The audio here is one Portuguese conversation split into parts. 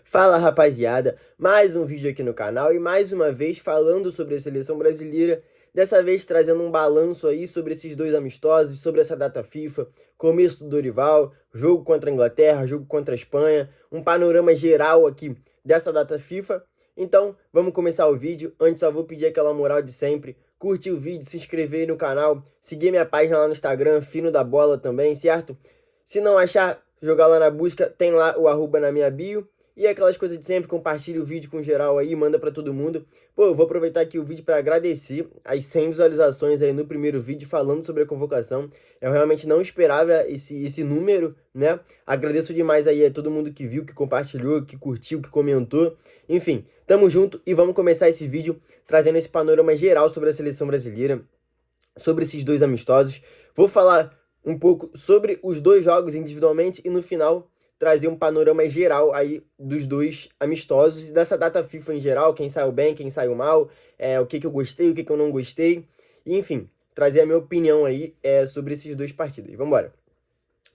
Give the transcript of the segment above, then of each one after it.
Fala rapaziada, mais um vídeo aqui no canal e mais uma vez falando sobre a seleção brasileira, dessa vez trazendo um balanço aí sobre esses dois amistosos, sobre essa data FIFA, começo do Dorival, jogo contra a Inglaterra, jogo contra a Espanha, um panorama geral aqui dessa data FIFA. Então vamos começar o vídeo. Antes só vou pedir aquela moral de sempre, curtir o vídeo, se inscrever aí no canal, seguir minha página lá no Instagram, Fino da Bola também, certo? Se não achar, jogar lá na busca, tem lá o arroba na minha bio. E aquelas coisas de sempre, compartilha o vídeo com geral aí, manda pra todo mundo. Pô, eu vou aproveitar aqui o vídeo para agradecer as 100 visualizações aí no primeiro vídeo falando sobre a convocação. Eu realmente não esperava esse número, né? Agradeço demais aí a todo mundo que viu, que compartilhou, que curtiu, que comentou. Enfim, tamo junto e vamos começar esse vídeo trazendo esse panorama geral sobre a seleção brasileira, sobre esses dois amistosos. Vou falar um pouco sobre os dois jogos individualmente e no final trazer um panorama geral aí dos dois amistosos e dessa data FIFA em geral, quem saiu bem, quem saiu mal, o que eu gostei, o que eu não gostei, e, enfim, trazer a minha opinião aí sobre esses dois partidos. Vamos embora.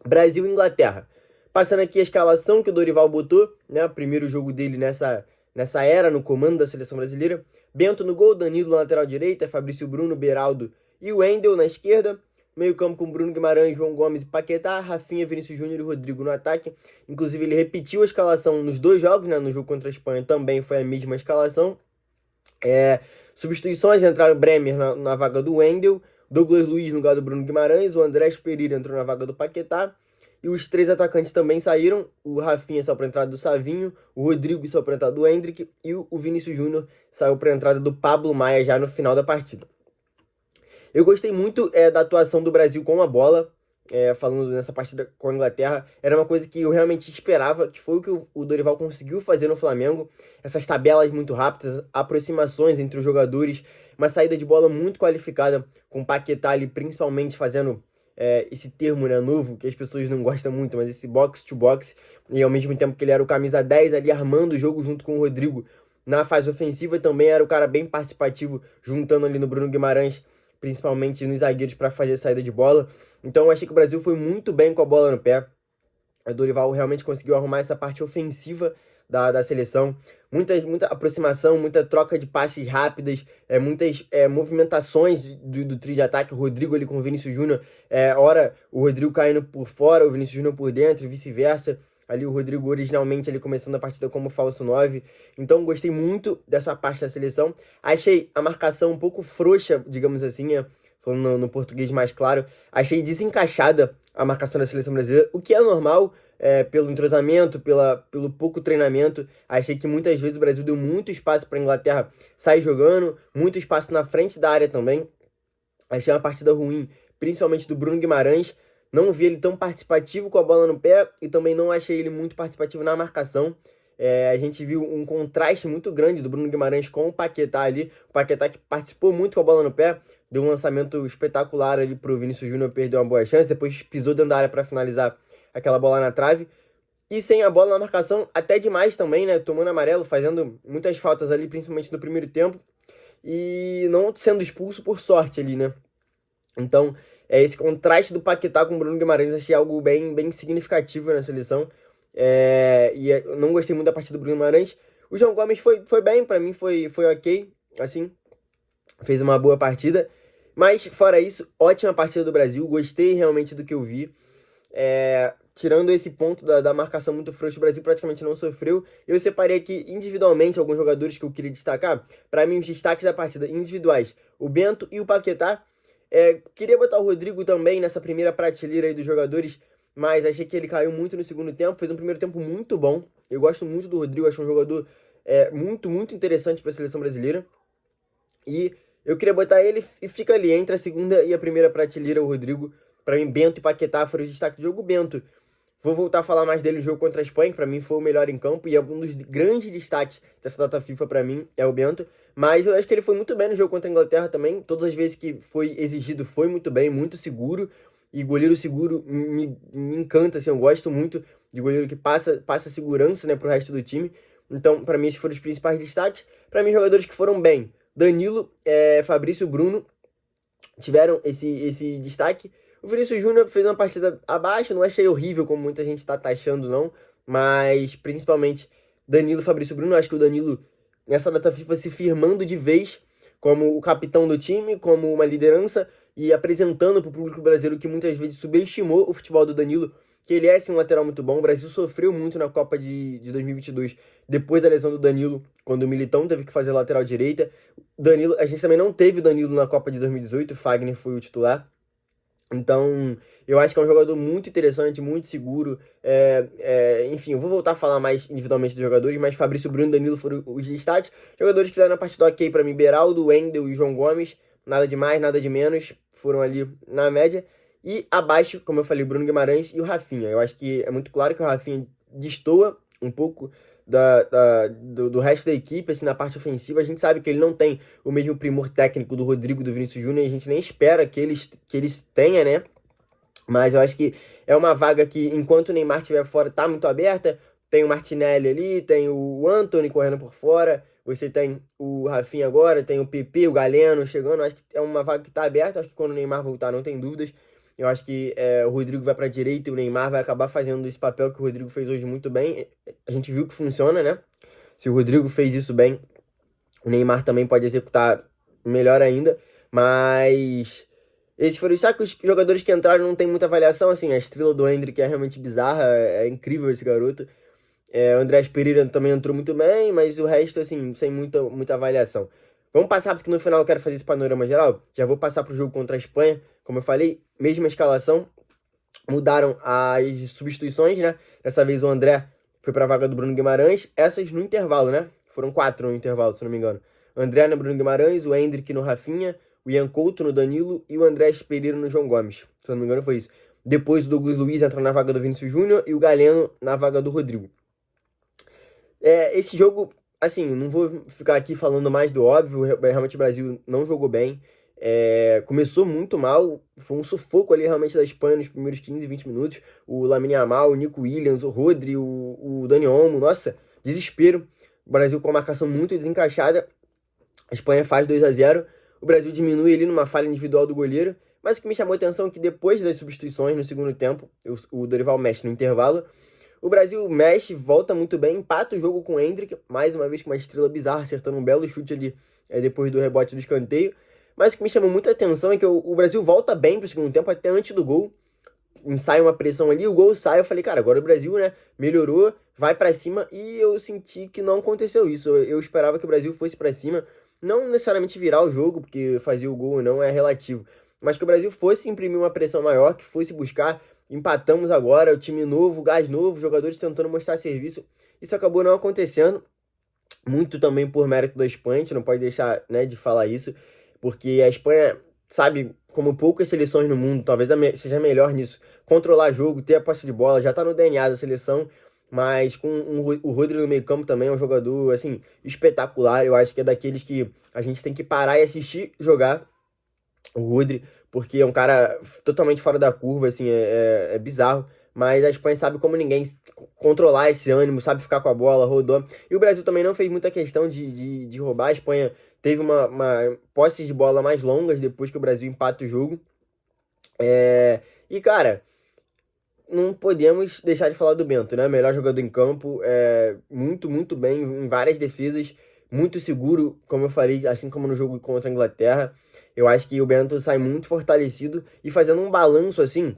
Brasil e Inglaterra. Passando aqui a escalação que o Dorival botou, né, primeiro jogo dele nessa era, no comando da seleção brasileira. Bento no gol, Danilo na lateral direita, Fabrício Bruno, Beraldo e o Wendel na esquerda. Meio campo com Bruno Guimarães, João Gomes e Paquetá, Rafinha, Vinícius Júnior e Rodrigo no ataque. Inclusive ele repetiu a escalação nos dois jogos, né? No jogo contra a Espanha também foi a mesma escalação. Substituições, entraram Bremer na vaga do Wendel, Douglas Luiz no lugar do Bruno Guimarães, o Andrés Pereira entrou na vaga do Paquetá. E os três atacantes também saíram, o Rafinha saiu para a entrada do Savinho, o Rodrigo saiu para a entrada do Endrick e o Vinícius Júnior saiu para a entrada do Pablo Maia já no final da partida. Eu gostei muito da atuação do Brasil com a bola, falando nessa partida com a Inglaterra. Era uma coisa que eu realmente esperava, que foi o que o Dorival conseguiu fazer no Flamengo. Essas tabelas muito rápidas, aproximações entre os jogadores, uma saída de bola muito qualificada, com o Paquetá ali principalmente fazendo esse termo, né, novo, que as pessoas não gostam muito, mas esse box-to-box, e ao mesmo tempo que ele era o camisa 10 ali armando o jogo junto com o Rodrigo na fase ofensiva, também era o cara bem participativo, juntando ali no Bruno Guimarães, principalmente nos zagueiros, para fazer a saída de bola. Então eu achei que o Brasil foi muito bem com a bola no pé. O Dorival realmente conseguiu arrumar essa parte ofensiva da seleção. Muita aproximação, muita troca de passes rápidas, muitas movimentações do trio de ataque. O Rodrigo ali com o Vinícius Júnior, ora o Rodrigo caindo por fora, o Vinícius Júnior por dentro e vice-versa. Ali o Rodrigo originalmente ali começando a partida como falso 9. Então gostei muito dessa parte da seleção. Achei a marcação um pouco frouxa, digamos assim, falando no português mais claro. Achei desencaixada a marcação da seleção brasileira, o que é normal pelo entrosamento, pelo pouco treinamento. Achei que muitas vezes o Brasil deu muito espaço para a Inglaterra sair jogando, muito espaço na frente da área também. Achei uma partida ruim, principalmente do Bruno Guimarães. Não vi ele tão participativo com a bola no pé e também não achei ele muito participativo na marcação. A gente viu um contraste muito grande do Bruno Guimarães com o Paquetá ali. O Paquetá que participou muito com a bola no pé, deu um lançamento espetacular ali pro Vinícius Júnior, perdeu uma boa chance, depois pisou dentro da área para finalizar aquela bola na trave. E sem a bola na marcação, até demais também, né? Tomando amarelo, fazendo muitas faltas ali, principalmente no primeiro tempo. E não sendo expulso por sorte ali, né? Então, esse contraste do Paquetá com o Bruno Guimarães achei algo bem significativo na seleção. E eu não gostei muito da partida do Bruno Guimarães. O João Gomes foi bem, pra mim foi ok, assim, fez uma boa partida. Mas, fora isso, ótima partida do Brasil, gostei realmente do que eu vi. Tirando esse ponto da marcação muito frouxa, o Brasil praticamente não sofreu. Eu separei aqui individualmente alguns jogadores que eu queria destacar. Para mim, os destaques da partida individuais, o Bento e o Paquetá. Queria botar o Rodrigo também nessa primeira prateleira aí dos jogadores, mas achei que ele caiu muito no segundo tempo, fez um primeiro tempo muito bom. Eu gosto muito do Rodrigo, acho um jogador muito interessante para a seleção brasileira. E eu queria botar ele e fica ali entre a segunda e a primeira prateleira o Rodrigo. Para mim, Bento e Paquetá foram os destaques do jogo. Bento, vou voltar a falar mais dele no jogo contra a Espanha, que para mim foi o melhor em campo e é um dos grandes destaques dessa data FIFA para mim, é o Bento. Mas eu acho que ele foi muito bem no jogo contra a Inglaterra também. Todas as vezes que foi exigido foi muito bem, muito seguro. E goleiro seguro me encanta, assim, eu gosto muito de goleiro que passa segurança, né, pro resto do time. Então, para mim, esses foram os principais destaques. Para mim, jogadores que foram bem. Danilo, Fabrício, Bruno tiveram esse destaque. O Vinícius Júnior fez uma partida abaixo, não achei horrível como muita gente tá taxando, não. Mas, principalmente, Danilo e Fabrício Bruno. Eu acho que o Danilo, nessa data FIFA, se firmando de vez como o capitão do time, como uma liderança e apresentando para o público brasileiro que muitas vezes subestimou o futebol do Danilo, que ele é sim um lateral muito bom. O Brasil sofreu muito na Copa de 2022, depois da lesão do Danilo, quando o Militão teve que fazer lateral direita. Danilo, a gente também não teve o Danilo na Copa de 2018, o Fagner foi o titular. Então, eu acho que é um jogador muito interessante, muito seguro. Enfim, eu vou voltar a falar mais individualmente dos jogadores, mas Fabrício Bruno e Danilo foram os destaques. Jogadores que fizeram a partida ok para mim: Beraldo, Wendel e João Gomes. Nada de mais, nada de menos. Foram ali na média. E abaixo, como eu falei, o Bruno Guimarães e o Rafinha. Eu acho que é muito claro que o Rafinha destoa um pouco do resto da equipe, assim, na parte ofensiva. A gente sabe que ele não tem o mesmo primor técnico do Rodrigo, do Vinícius Júnior, e a gente nem espera que eles tenham, né? Mas eu acho que é uma vaga que, enquanto o Neymar estiver fora, tá muito aberta. Tem o Martinelli ali, tem o Antony correndo por fora, você tem o Rafinha agora, tem o PP, o Galeno chegando. Acho que é uma vaga que tá aberta. Acho que quando o Neymar voltar, não tem dúvidas. Eu acho que o Rodrigo vai para a direita e o Neymar vai acabar fazendo esse papel que o Rodrigo fez hoje muito bem. A gente viu que funciona, né? Se o Rodrigo fez isso bem, o Neymar também pode executar melhor ainda. Mas esses foram. Sabe que os jogadores que entraram não tem muita avaliação, assim. A estrela do Endrick é realmente bizarra, é incrível esse garoto. O Andrés Pereira também entrou muito bem, mas o resto, assim, sem muita avaliação. Vamos passar, porque no final eu quero fazer esse panorama geral. Já vou passar pro jogo contra a Espanha. Como eu falei, mesma escalação. Mudaram as substituições, né? Dessa vez o André foi para a vaga do Bruno Guimarães. Essas no intervalo, né? Foram 4 no intervalo, se não me engano. André no Bruno Guimarães, o Endrick no Rafinha, o Ian Couto no Danilo e o Andrés Pereira no João Gomes. Se eu não me engano, foi isso. Depois o Douglas Luiz entra na vaga do Vinícius Júnior e o Galeno na vaga do Rodrigo. Esse jogo, assim, não vou ficar aqui falando mais do óbvio. Realmente o Brasil não jogou bem. Começou muito mal, foi um sufoco ali realmente da Espanha nos primeiros 15, 20 minutos. O Lamine Yamal, o Nico Williams, o Rodri, o Dani Olmo, nossa, desespero. O Brasil com a marcação muito desencaixada. A Espanha faz 2-0. O Brasil diminui ali numa falha individual do goleiro. Mas o que me chamou a atenção é que depois das substituições no segundo tempo, o Dorival mexe no intervalo. O Brasil mexe, volta muito bem, empata o jogo com o Endrick, mais uma vez com uma estrela bizarra, acertando um belo chute ali depois do rebote do escanteio. Mas o que me chamou muita atenção é que o Brasil volta bem pro segundo tempo, até antes do gol. Ensaia uma pressão ali, o gol sai. Eu falei, cara, agora o Brasil, né, melhorou, vai pra cima. E eu senti que não aconteceu isso. Eu esperava que o Brasil fosse pra cima, não necessariamente virar o jogo, porque fazer o gol ou não é relativo, mas que o Brasil fosse imprimir uma pressão maior, que fosse buscar. Empatamos agora, o time novo, gás novo, jogadores tentando mostrar serviço. Isso acabou não acontecendo, muito também por mérito da Espanha. A gente não pode deixar, né, de falar isso, porque a Espanha, sabe, como poucas seleções no mundo, talvez seja melhor nisso, controlar jogo, ter a posse de bola, já tá no DNA da seleção. Mas com o Rodri no meio campo também é um jogador, assim, espetacular. Eu acho que é daqueles que a gente tem que parar e assistir jogar, o Rodri, porque é um cara totalmente fora da curva, assim, é bizarro. Mas a Espanha sabe como ninguém controlar esse ânimo, sabe ficar com a bola, rodou. E o Brasil também não fez muita questão de roubar. A Espanha teve uma posse de bola mais longas depois que o Brasil empata o jogo. E, cara, não podemos deixar de falar do Bento, né? Melhor jogador em campo, muito, muito bem em várias defesas, muito seguro, como eu falei, assim como no jogo contra a Inglaterra. Eu acho que o Bento sai muito fortalecido e fazendo um balanço, assim,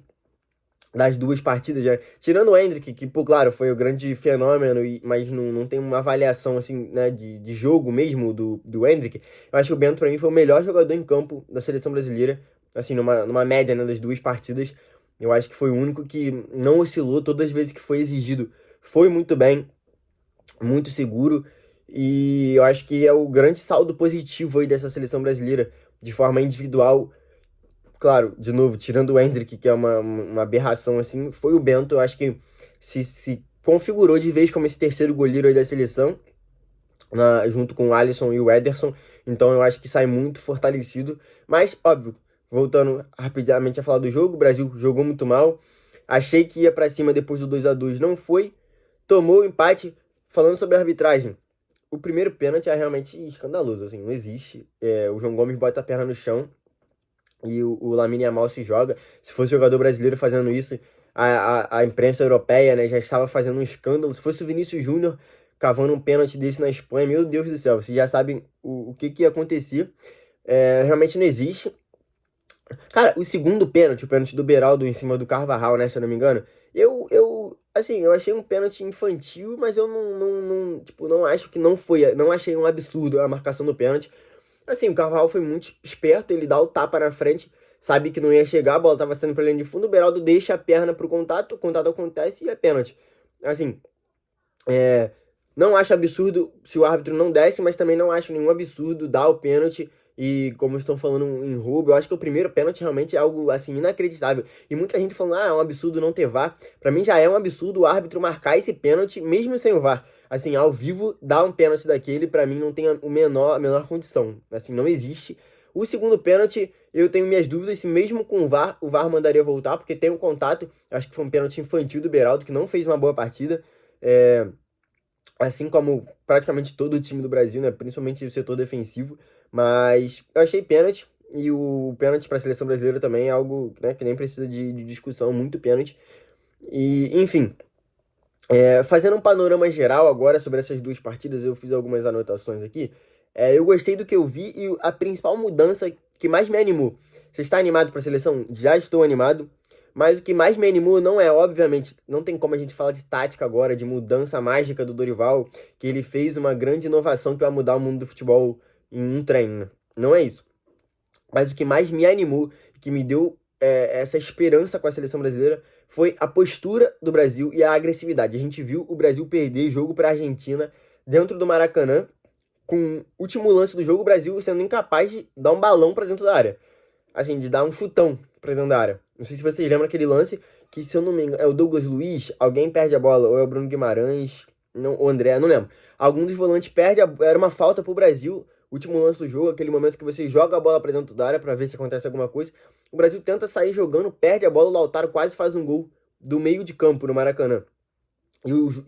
das duas partidas, né? Tirando o Endrick, que, pô, claro, foi o grande fenômeno, mas não tem uma avaliação, assim, né, de jogo mesmo do Endrick. Eu acho que o Bento, pra mim, foi o melhor jogador em campo da seleção brasileira, assim, numa média, né, das duas partidas. Eu acho que foi o único que não oscilou, todas as vezes que foi exigido, foi muito bem, muito seguro. E eu acho que é o grande saldo positivo aí dessa seleção brasileira, de forma individual. Claro, de novo, tirando o Endrick, que é uma aberração, assim, foi o Bento. Eu acho que se configurou de vez como esse terceiro goleiro aí da seleção, junto com o Alisson e o Ederson. Então eu acho que sai muito fortalecido. Mas, óbvio, voltando rapidamente a falar do jogo, o Brasil jogou muito mal. Achei que ia pra cima depois do 2-2, não foi. Tomou o empate. Falando sobre a arbitragem, o primeiro pênalti é realmente escandaloso, assim, não existe. O João Gomes bota a perna no chão e o Lamine Yamal se joga. Se fosse jogador brasileiro fazendo isso, a imprensa europeia, né, já estava fazendo um escândalo. Se fosse o Vinícius Júnior cavando um pênalti desse na Espanha. Meu Deus do céu, vocês já sabem o que ia acontecer. Realmente não existe. Cara, o segundo pênalti, o pênalti do Beraldo em cima do Carvajal, né, se eu não me engano, assim, eu achei um pênalti infantil, mas eu tipo, não acho que não foi, não achei um absurdo a marcação do pênalti. Assim, o Carvajal foi muito esperto, ele dá o tapa na frente, sabe que não ia chegar, a bola tava saindo pra linha de fundo, o Beraldo deixa a perna pro contato, o contato acontece e é pênalti. Assim, é, não acho absurdo se o árbitro não desse, mas também não acho nenhum absurdo dar o pênalti. E como estão falando em roubo, eu acho que o primeiro pênalti realmente é algo assim inacreditável. E muita gente falando, é um absurdo não ter VAR. Pra mim já é um absurdo o árbitro marcar esse pênalti mesmo sem o VAR. Assim, ao vivo, dar um pênalti daquele, pra mim não tem a menor condição. Assim, não existe. O segundo pênalti, eu tenho minhas dúvidas se mesmo com o VAR mandaria voltar, porque tem um contato. Acho que foi um pênalti infantil do Beraldo, que não fez uma boa partida. É, assim como praticamente todo o time do Brasil, né? Principalmente o setor defensivo. Mas eu achei pênalti. E o pênalti para a seleção brasileira também é algo, né, que nem precisa de discussão, muito pênalti. E, enfim, fazendo um panorama geral agora sobre essas duas partidas, eu fiz algumas anotações aqui. Eu gostei do que eu vi e a principal mudança que mais me animou. Você está animado para a seleção? Já estou animado. Mas o que mais me animou não é, obviamente, não tem como a gente falar de tática agora, de mudança mágica do Dorival, que ele fez uma grande inovação que vai mudar o mundo do futebol em um treino, né? Não é isso. Mas o que mais me animou, que me deu essa esperança com a seleção brasileira, foi a postura do Brasil e a agressividade. A gente viu o Brasil perder jogo para a Argentina dentro do Maracanã, com o último lance do jogo, o Brasil sendo incapaz de dar um balão para dentro da área. Assim, de dar um chutão pra dentro da área. Não sei se vocês lembram aquele lance que, se eu não me engano, é o Douglas Luiz, alguém perde a bola, ou é o Bruno Guimarães, não, o André, não lembro. Algum dos volantes perde, era uma falta pro Brasil, último lance do jogo, aquele momento que você joga a bola pra dentro da área pra ver se acontece alguma coisa. O Brasil tenta sair jogando, perde a bola, o Lautaro quase faz um gol do meio de campo no Maracanã.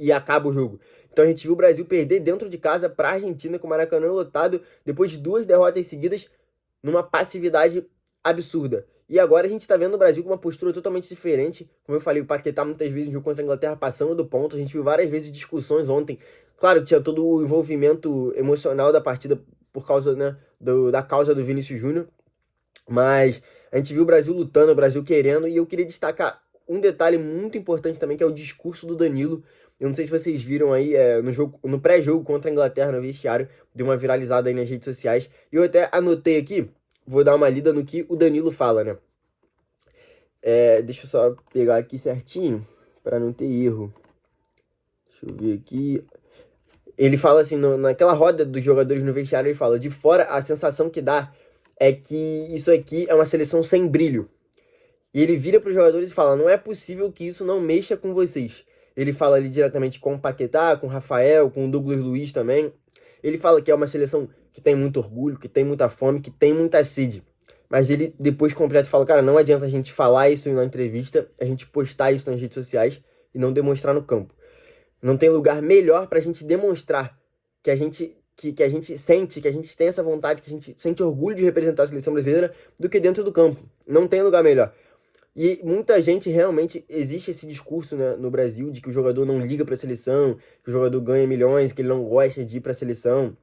E acaba o jogo. Então a gente viu o Brasil perder dentro de casa pra Argentina com o Maracanã lotado, depois de duas derrotas seguidas, numa passividade absurda. E agora a gente tá vendo o Brasil com uma postura totalmente diferente. Como eu falei, o Paquetá muitas vezes no jogo contra a Inglaterra passando do ponto. A gente viu várias vezes discussões ontem. Claro que tinha todo o envolvimento emocional da partida por causa, né, da causa do Vinícius Júnior. Mas a gente viu o Brasil lutando, o Brasil querendo. E eu queria destacar um detalhe muito importante também, que é o discurso do Danilo. Eu não sei se vocês viram aí, no jogo, no pré-jogo contra a Inglaterra no vestiário, deu uma viralizada aí nas redes sociais. E eu até anotei aqui, vou dar uma lida no que o Danilo fala, né? Deixa eu só pegar aqui certinho, para não ter erro. Deixa eu ver aqui. Ele fala assim, naquela roda dos jogadores no vestiário, ele fala: de fora, a sensação que dá é que isso aqui é uma seleção sem brilho. E ele vira para os jogadores e fala: não é possível que isso não mexa com vocês. Ele fala ali diretamente com o Paquetá, com o Rafael, com o Douglas Luiz também. Ele fala que é uma seleção que tem muito orgulho, que tem muita fome, que tem muita sede. Mas ele depois completa e fala: cara, não adianta a gente falar isso na entrevista, a gente postar isso nas redes sociais e não demonstrar no campo. Não tem lugar melhor para a gente demonstrar que a gente que a gente sente, que a gente tem essa vontade, que a gente sente orgulho de representar a seleção brasileira do que dentro do campo. Não tem lugar melhor. E muita gente realmente, existe esse discurso, né, no Brasil de que o jogador não liga para a seleção, que o jogador ganha milhões, que ele não gosta de ir para a seleção,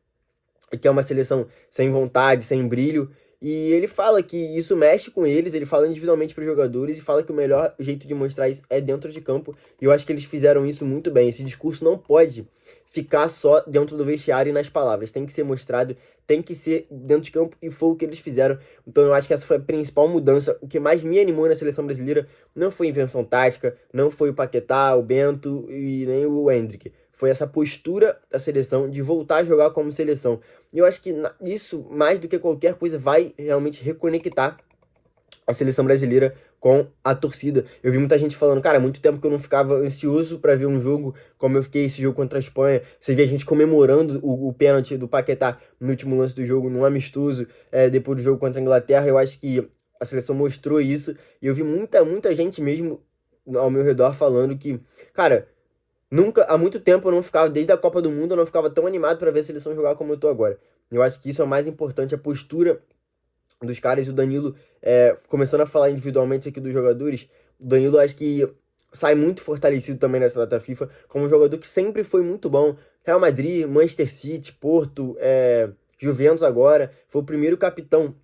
e que é uma seleção sem vontade, sem brilho. E ele fala que isso mexe com eles, ele fala individualmente para os jogadores e fala que o melhor jeito de mostrar isso é dentro de campo. E eu acho que eles fizeram isso muito bem. Esse discurso não pode ficar só dentro do vestiário e nas palavras. Tem que ser mostrado, tem que ser dentro de campo, e foi o que eles fizeram. Então eu acho que essa foi a principal mudança. O que mais me animou na seleção brasileira não foi invenção tática, não foi o Paquetá, o Bento e nem o Endrick. Foi essa postura da seleção de voltar a jogar como seleção. E eu acho que isso, mais do que qualquer coisa, vai realmente reconectar a seleção brasileira com a torcida. Eu vi muita gente falando, cara, há muito tempo que eu não ficava ansioso para ver um jogo como eu fiquei esse jogo contra a Espanha. Você vê a gente comemorando o pênalti do Paquetá no último lance do jogo, num amistoso, depois do jogo contra a Inglaterra. Eu acho que a seleção mostrou isso. E eu vi muita gente mesmo ao meu redor falando que, cara, nunca, há muito tempo eu não ficava, desde a Copa do Mundo, eu não ficava tão animado para ver a seleção jogar como eu tô agora. Eu acho que isso é o mais importante, a postura dos caras. E o Danilo, começando a falar individualmente aqui dos jogadores, o Danilo acho que sai muito fortalecido também nessa data FIFA, como um jogador que sempre foi muito bom, Real Madrid, Manchester City, Porto, Juventus agora. Foi o primeiro capitão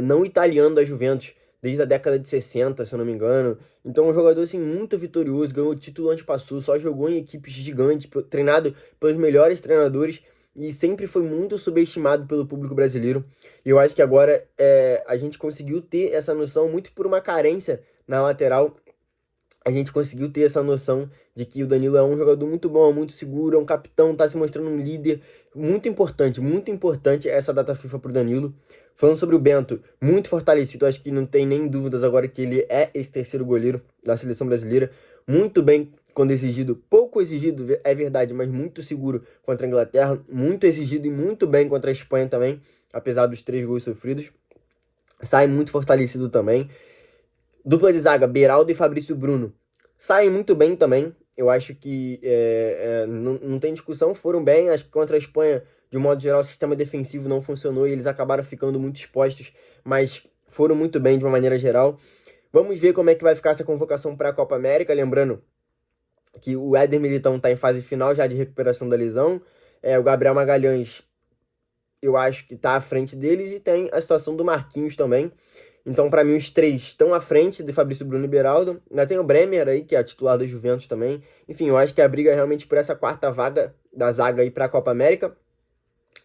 não italiano da Juventus desde a década de 60, se eu não me engano. Então, é um jogador assim, muito vitorioso, ganhou o título onde passou, só jogou em equipes gigantes, treinado pelos melhores treinadores e sempre foi muito subestimado pelo público brasileiro. E eu acho que agora a gente conseguiu ter essa noção muito por uma carência na lateral. A gente conseguiu ter essa noção de que o Danilo é um jogador muito bom, muito seguro, é um capitão, tá se mostrando um líder muito importante essa data FIFA pro Danilo. Falando sobre o Bento, muito fortalecido, acho que não tem nem dúvidas agora que ele é esse terceiro goleiro da seleção brasileira. Muito bem quando exigido, pouco exigido, é verdade, mas muito seguro contra a Inglaterra, muito exigido e muito bem contra a Espanha também, apesar dos 3 gols sofridos. Sai muito fortalecido também. Dupla de zaga, Beraldo e Fabrício Bruno. Saem muito bem também. Eu acho que não tem discussão, foram bem. Acho que contra a Espanha, de um modo geral, o sistema defensivo não funcionou e eles acabaram ficando muito expostos, mas foram muito bem de uma maneira geral. Vamos ver como é que vai ficar essa convocação para a Copa América. Lembrando que o Éder Militão está em fase final já de recuperação da lesão. O Gabriel Magalhães, eu acho que está à frente deles, e tem a situação do Marquinhos também. Então, para mim, os 3 estão à frente de Fabrício Bruno e Beraldo. Ainda tem o Bremer aí, que é titular da Juventus também. Enfim, eu acho que a briga é realmente por essa 4ª vaga da zaga aí para a Copa América.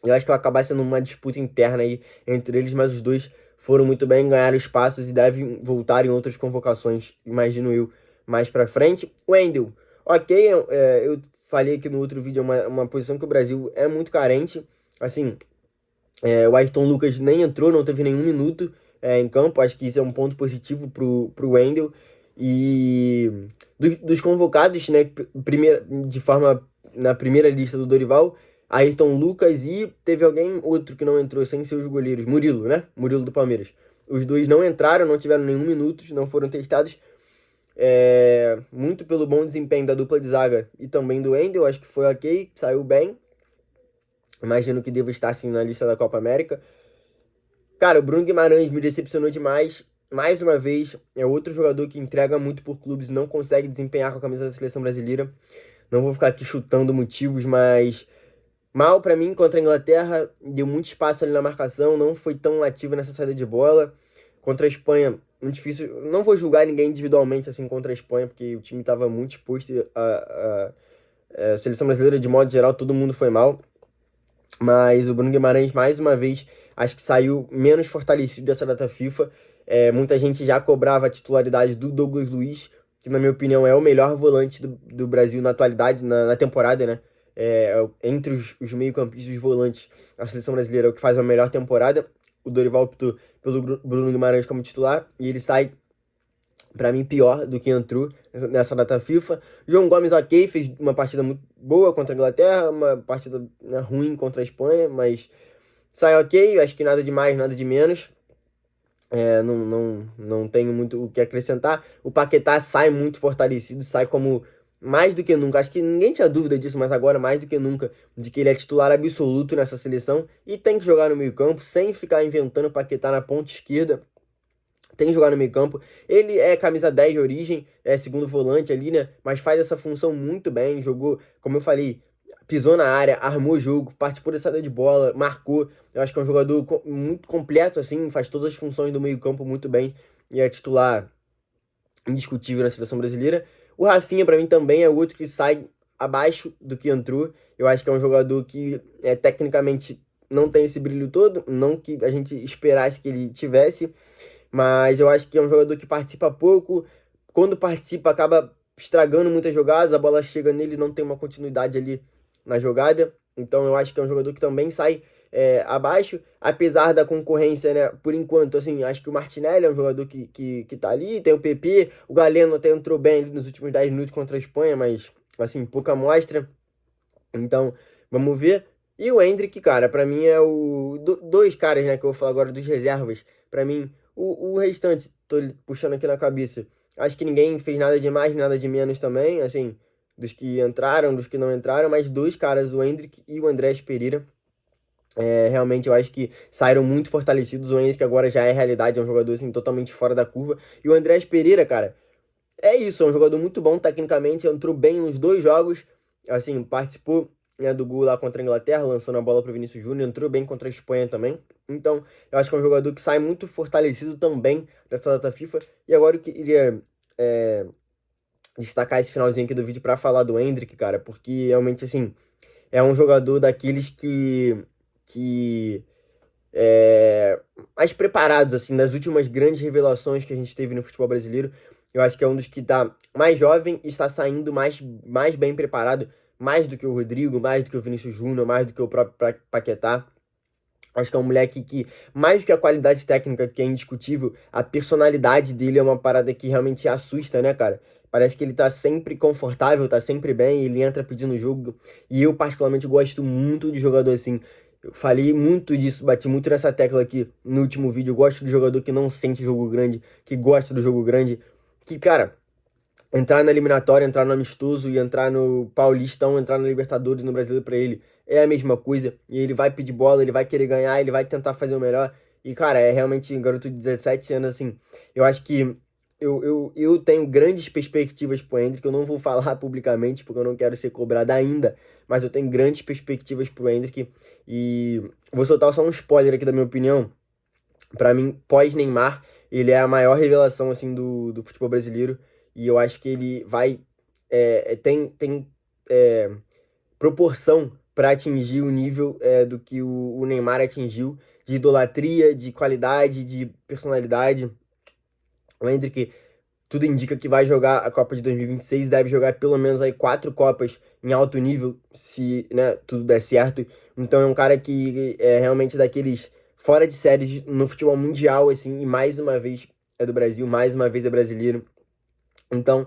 Eu acho que vai acabar sendo uma disputa interna aí entre eles, mas os dois foram muito bem, ganharam espaços e devem voltar em outras convocações, imagino eu, mais para frente. O Wendel, ok, eu falei aqui no outro vídeo, é uma posição que o Brasil é muito carente. Assim, o Ayrton Lucas nem entrou, não teve nenhum minuto em campo. Acho que isso é um ponto positivo pro Wendel. E dos convocados, né, na primeira lista do Dorival, Ayrton Lucas e teve outro que não entrou sem seus goleiros, Murilo, né? Murilo do Palmeiras. Os 2 não entraram, não tiveram nenhum minuto, não foram testados. Muito pelo bom desempenho da dupla de zaga e também do Wendel, acho que foi ok, saiu bem. Imagino que deva estar assim na lista da Copa América. Cara, o Bruno Guimarães me decepcionou demais. Mais uma vez, é outro jogador que entrega muito por clubes e não consegue desempenhar com a camisa da seleção brasileira. Não vou ficar aqui chutando motivos, mas mal pra mim contra a Inglaterra, deu muito espaço ali na marcação, não foi tão ativo nessa saída de bola. Contra a Espanha, muito difícil. Não vou julgar ninguém individualmente assim contra a Espanha, porque o time estava muito exposto. A seleção brasileira, de modo geral, todo mundo foi mal. Mas o Bruno Guimarães, mais uma vez, acho que saiu menos fortalecido dessa data FIFA. Muita gente já cobrava a titularidade do Douglas Luiz, que na minha opinião é o melhor volante do Brasil na atualidade, na temporada, né? Entre os meio-campistas e os volantes, a seleção brasileira é o que faz a melhor temporada. O Dorival optou pelo Bruno Guimarães como titular e ele sai, pra mim, pior do que entrou nessa data FIFA. João Gomes, ok, fez uma partida muito boa contra a Inglaterra, uma partida, né, ruim contra a Espanha, mas sai ok, acho que nada de mais, nada de menos. Não tenho muito o que acrescentar. O Paquetá sai muito fortalecido, sai como mais do que nunca. Acho que ninguém tinha dúvida disso, mas agora mais do que nunca, de que ele é titular absoluto nessa seleção e tem que jogar no meio-campo, sem ficar inventando o Paquetá na ponta esquerda. Tem que jogar no meio campo. Ele é camisa 10 de origem, é segundo volante ali, né? Mas faz essa função muito bem. Jogou, como eu falei, pisou na área, armou o jogo, participou da saída de bola, marcou. Eu acho que é um jogador muito completo, assim, faz todas as funções do meio campo muito bem. E é titular indiscutível na seleção brasileira. O Rafinha, pra mim, também é outro que sai abaixo do que entrou. Eu acho que é um jogador que, tecnicamente, não tem esse brilho todo. Não que a gente esperasse que ele tivesse. Mas eu acho que é um jogador que participa pouco. Quando participa, acaba estragando muitas jogadas. A bola chega nele e não tem uma continuidade ali na jogada. Então eu acho que é um jogador que também sai abaixo. Apesar da concorrência, né? Por enquanto, assim, acho que o Martinelli é um jogador que tá ali. Tem o PP. O Galeno até entrou bem ali nos últimos 10 minutos contra a Espanha, mas, assim, pouca amostra. Então, vamos ver. E o Endrick, cara, pra mim é dois caras, né, que eu vou falar agora dos reservas. Pra mim, o restante, tô puxando aqui na cabeça. Acho que ninguém fez nada de mais, nada de menos também, assim, dos que entraram, dos que não entraram, mas 2 caras, o Endrick e o Andrés Pereira. Realmente eu acho que saíram muito fortalecidos. O Endrick agora já é realidade, é um jogador assim, totalmente fora da curva. E o Andrés Pereira, cara, é isso, é um jogador muito bom tecnicamente, entrou bem nos 2 jogos, assim, participou né, do gol lá contra a Inglaterra, lançando a bola pro Vinícius Júnior, entrou bem contra a Espanha também. Então, eu acho que é um jogador que sai muito fortalecido também dessa data FIFA. E agora eu queria destacar esse finalzinho aqui do vídeo pra falar do Endrick, cara, porque realmente, assim, é um jogador daqueles que mais preparados, assim, das últimas grandes revelações que a gente teve no futebol brasileiro. Eu acho que é um dos que tá mais jovem e está saindo mais bem preparado, mais do que o Rodrigo, mais do que o Vinícius Júnior, mais do que o próprio Paquetá. Acho que é um moleque que, mais do que a qualidade técnica, que é indiscutível, a personalidade dele é uma parada que realmente assusta, né, cara? Parece que ele tá sempre confortável, tá sempre bem, ele entra pedindo jogo. E eu, particularmente, gosto muito de jogador assim. Eu falei muito disso, bati muito nessa tecla aqui no último vídeo. Eu gosto de jogador que não sente jogo grande, que gosta do jogo grande. Que, cara, entrar na eliminatória, entrar no amistoso e entrar no Paulistão, entrar na Libertadores, no Brasileiro pra ele é a mesma coisa. E ele vai pedir bola, ele vai querer ganhar, ele vai tentar fazer o melhor. E, cara, é realmente um garoto de 17 anos, assim. Eu acho que eu tenho grandes perspectivas pro Endrick. Eu não vou falar publicamente porque eu não quero ser cobrado ainda. Mas eu tenho grandes perspectivas pro Endrick. E vou soltar só um spoiler aqui da minha opinião. Pra mim, pós-Neymar, ele é a maior revelação, assim, do futebol brasileiro. E eu acho que ele vai... tem proporção para atingir o nível do que o Neymar atingiu, de idolatria, de qualidade, de personalidade. O Endrick, tudo indica que vai jogar a Copa de 2026, deve jogar pelo menos aí 4 Copas em alto nível, se, né, tudo der certo. Então é um cara que é realmente daqueles fora de série no futebol mundial, assim, e mais uma vez é do Brasil, mais uma vez é brasileiro. Então,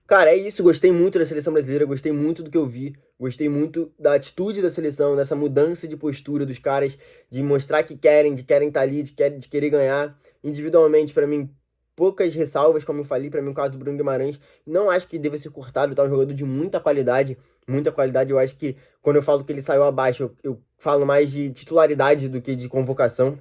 cara, é isso. Gostei muito da seleção brasileira, gostei muito do que eu vi, gostei muito da atitude da seleção, dessa mudança de postura dos caras, de mostrar que querem, de querem estar ali, de querer ganhar. Individualmente, pra mim, poucas ressalvas, como eu falei, pra mim, o caso do Bruno Guimarães, não acho que deva ser cortado, tá? Um jogador de muita qualidade, muita qualidade. Eu acho que quando eu falo que ele saiu abaixo, eu falo mais de titularidade do que de convocação.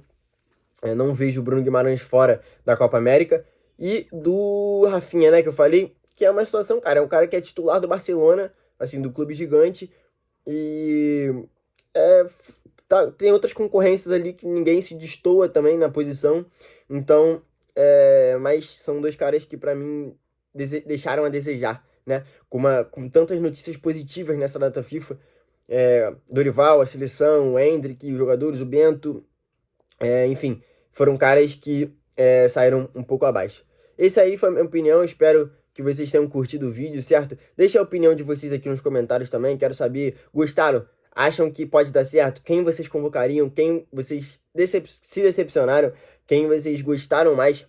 Não vejo o Bruno Guimarães fora da Copa América. E do Rafinha, né, que eu falei, que é uma situação, cara, é um cara que é titular do Barcelona, assim, do clube gigante, e é, tem outras concorrências ali que ninguém se destoa também na posição, então, mas são dois caras que pra mim deixaram a desejar, né, com tantas notícias positivas nessa data FIFA, Dorival, a seleção, o Endrick, os jogadores, o Bento, enfim, foram caras que saíram um pouco abaixo. Esse aí foi a minha opinião, espero que vocês tenham curtido o vídeo, certo? Deixa a opinião de vocês aqui nos comentários também, quero saber, gostaram? Acham que pode dar certo? Quem vocês convocariam? Quem vocês se decepcionaram? Quem vocês gostaram mais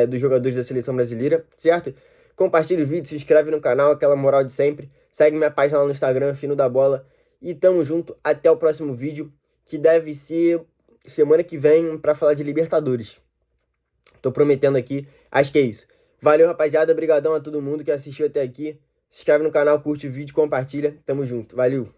dos jogadores da seleção brasileira, certo? Compartilha o vídeo, se inscreve no canal, aquela moral de sempre. Segue minha página lá no Instagram, Fino da Bola. E tamo junto, até o próximo vídeo, que deve ser semana que vem pra falar de Libertadores. Tô prometendo aqui, acho que é isso. Valeu, rapaziada, obrigadão a todo mundo que assistiu até aqui. Se inscreve no canal, curte o vídeo, compartilha. Tamo junto, valeu!